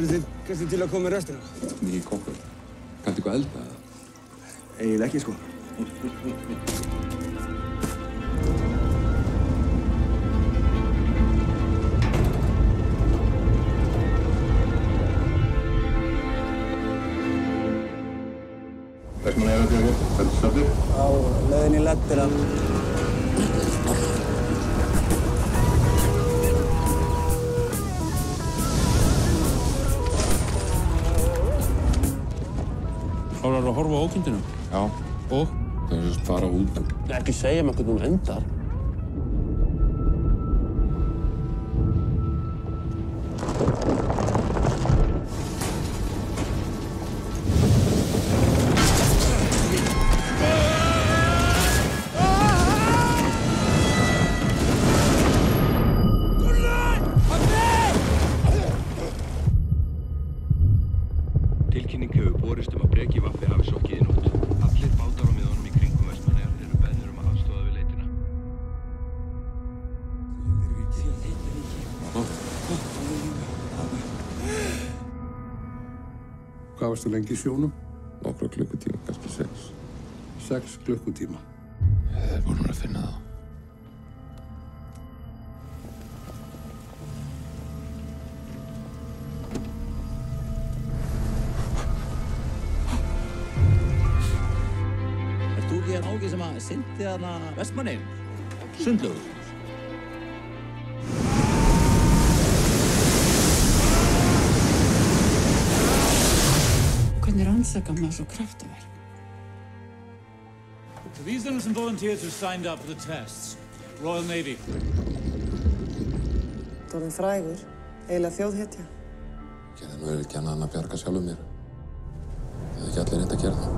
Væri þið kannski til að koma með restina? Ný kokkur. Kanntu eitthvað elda? Eiginlega ekki, sko. Vestmannaeyjahöfn, hvernig staddur? Á leiðinni í Leddina. Klárar að horfa á ókindinu? Já. Og? Það er að fara út. Ekki segja mér hvernig hún endar. Tilkynning hefur borist að Breki-vappi hafi sokkið í nótt. Allir bátar á miðunum í kringum Vestmannaeyjar eru beðnir að aðstoða við leitina. Hvað varstu lengi í sjónum? Nokkra klukkutíma, kannski 6. 6 klukkutíma. Ég er búinn að finna það. Ert þú ekki hérna ágið sem að synti þarna Vestmannaeyjum? Sundlaugur. Hvernig rannsakar maður svo kraftaverk? So these are some volunteers who signed up for the tests. Royal Navy. Þú orðin frægur, eiginlega þjóðhetja. Gerði nú ekki annað en að bjarga sjálfum mér. Það hefði ekki allir reynt að gera það.